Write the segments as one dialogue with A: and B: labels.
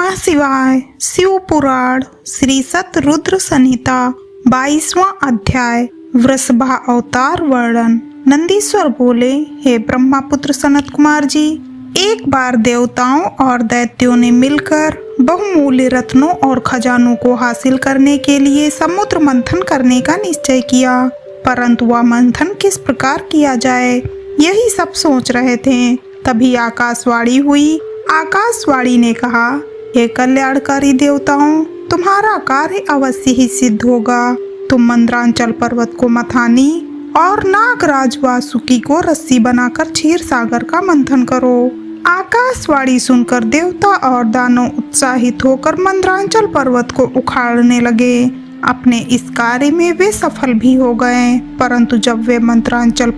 A: नमः शिवाय। शिव पुराण श्री सतरुद्र संहिता 22वां अध्याय वृषभा अवतार वर्णन। नंदीश्वर बोले, हे ब्रह्मापुत्र सनत कुमार जी, एक बार देवताओं और दैत्यों ने मिलकर बहुमूल्य रत्नों और खजानों को हासिल करने के लिए समुद्र मंथन करने का निश्चय किया, परंतु वह मंथन किस प्रकार किया जाए यही सब सोच रहे थे। तभी आकाशवाणी हुई। आकाशवाणी ने कहा, हे कल्याणकारी देवताओं, तुम्हारा कार्य अवश्य ही सिद्ध होगा। तुम मंद्रांचल पर्वत को मथानी और नागराज वासुकी को रस्सी बनाकर क्षीर सागर का मंथन करो। आकाशवाणी सुनकर देवता और दानव उत्साहित होकर मंद्रांचल पर्वत को उखाड़ने लगे। अपने इस कार्य में वे सफल भी हो गए, परंतु जब वे मंद्रांचल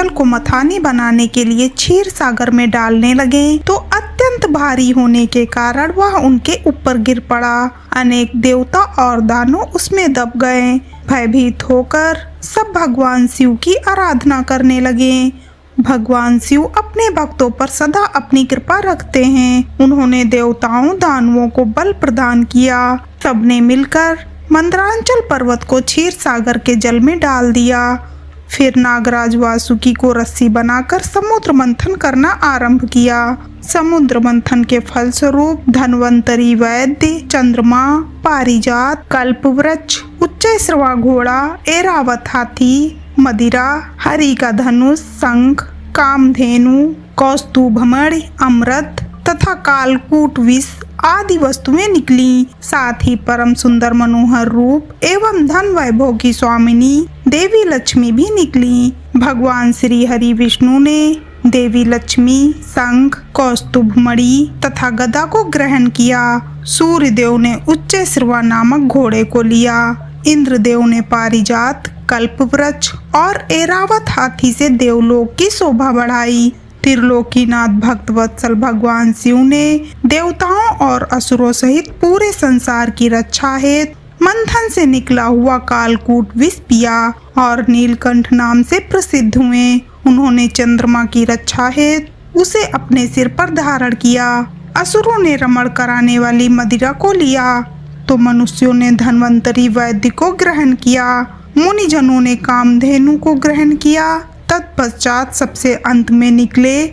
A: को मथानी बनाने के लिए क्षीर सागर में डालने लगे तो अत्यंत भारी होने के कारण वह उनके ऊपर गिर पड़ा। अनेक देवता और दानव उसमें दब गए। भयभीत होकर सब भगवान शिव की आराधना करने लगे। भगवान शिव अपने भक्तों पर सदा अपनी कृपा रखते हैं। उन्होंने देवताओं दानवों को बल प्रदान किया। सबने मिलकर मंद्रांचल पर्वत को क्षीर सागर के जल में डाल दिया। फिर नागराज वासुकी को रस्सी बनाकर समुद्र मंथन करना आरंभ किया। समुद्र मंथन के फलस्वरूप धन्वंतरी, वैद्य, चंद्रमा, पारिजात, कल्पवृक्ष, उच्चैश्रवा घोड़ा, ऐरावत हाथी, मदिरा, हरि का धनुष, शंख, कामधेनु, कौस्तुभमणि, अमृत तथा कालकूट विष आदि वस्तुएं निकली। साथ ही परम सुंदर मनोहर रूप एवं धन वैभव की स्वामिनी देवी लक्ष्मी भी निकली। भगवान श्री हरि विष्णु ने देवी लक्ष्मी, शंख, कौस्तुभमणि तथा गदा को ग्रहण किया। सूर्य देव ने उच्चैश्रवा नामक घोड़े को लिया। इंद्रदेव ने पारिजात, कल्पवृक्ष और ऐरावत हाथी से देवलोक की शोभा बढ़ाई। त्रिलोकीनाथ भक्तवत्सल भगवान शिव ने देवताओं और असुरों सहित पूरे संसार की रक्षा हेतु मंथन से निकला हुआ कालकूट विष पिया और नीलकंठ नाम से प्रसिद्ध हुए। उन्होंने चंद्रमा की रक्षा हेतु उसे अपने सिर पर धारण किया। असुरों ने रमण कराने वाली मदिरा को लिया तो मनुष्यों ने धन्वंतरी वैद्य को ग्रहण किया। मुनिजनों ने कामधेनु को ग्रहण किया। तत्पश्चात सबसे अंत में निकले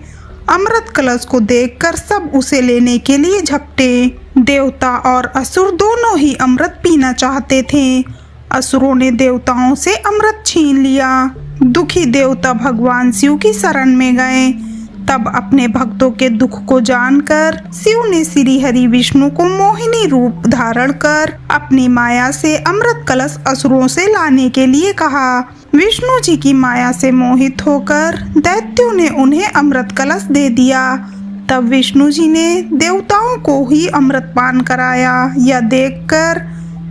A: अमृत कलश को देखकर सब उसे लेने के लिए झपटे। देवता और असुर दोनों ही अमृत पीना चाहते थे। असुरों ने देवताओं से अमृत छीन लिया। दुखी देवता भगवान शिव की शरण में गए। तब अपने भक्तों के दुख को जानकर शिव ने श्री हरि विष्णु को मोहिनी रूप धारण कर अपनी माया से अमृत कलश असुरों से लाने के लिए कहा। विष्णु जी की माया से मोहित होकर दैत्यों ने उन्हें अमृत कलश दे दिया। तब विष्णु जी ने देवताओं को ही अमृत पान कराया। यह देखकर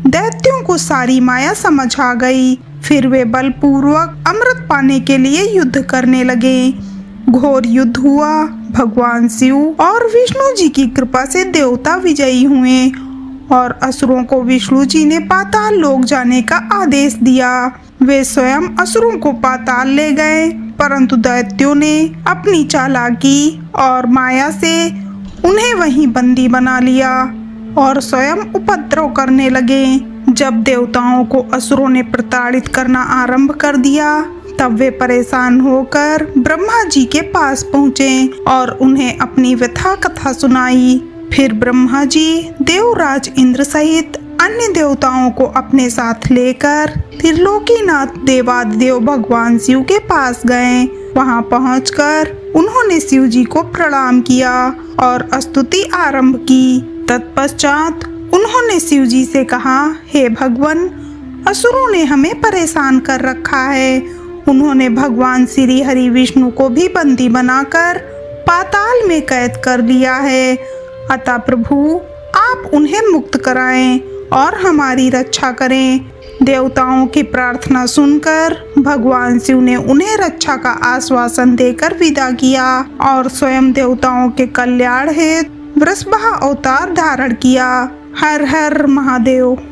A: दैत्यों को सारी माया समझ आ गई। फिर वे बलपूर्वक अमृत पाने के लिए युद्ध करने लगे। घोर युद्ध हुआ। भगवान शिव और विष्णु जी की कृपा से देवता विजयी हुए और असुरों को विष्णु जी ने पाताल लोक जाने का आदेश दिया। वे स्वयं असुरों को पाताल ले गए, परंतु दैत्यों ने अपनी चालाकी और माया से उन्हें वहीं बंदी बना लिया और स्वयं उपद्रव करने लगे। जब देवताओं को असुरों ने प्रताड़ित करना आरंभ कर दिया तब वे परेशान होकर ब्रह्मा जी के पास पहुँचे और उन्हें अपनी व्यथा कथा सुनाई। फिर ब्रह्मा जी देवराज इंद्र सहित अन्य देवताओं को अपने साथ लेकर त्रिलोकीनाथ देवादिदेव भगवान शिव के पास गए। वहां पहुंचकर उन्होंने शिव जी को प्रणाम किया और स्तुति आरंभ की। तत्पश्चात उन्होंने शिव जी से कहा, हे भगवान, असुरों ने हमें परेशान कर रखा है। उन्होंने भगवान श्री हरि विष्णु को भी बंदी बनाकर पाताल में कैद कर लिया है। अतः प्रभु, आप उन्हें मुक्त कराएं और हमारी रक्षा करें। देवताओं की प्रार्थना सुनकर भगवान शिव ने उन्हें रक्षा का आश्वासन देकर विदा किया और स्वयं देवताओं के कल्याण हेतु वृषभा अवतार धारण किया। हर हर महादेव।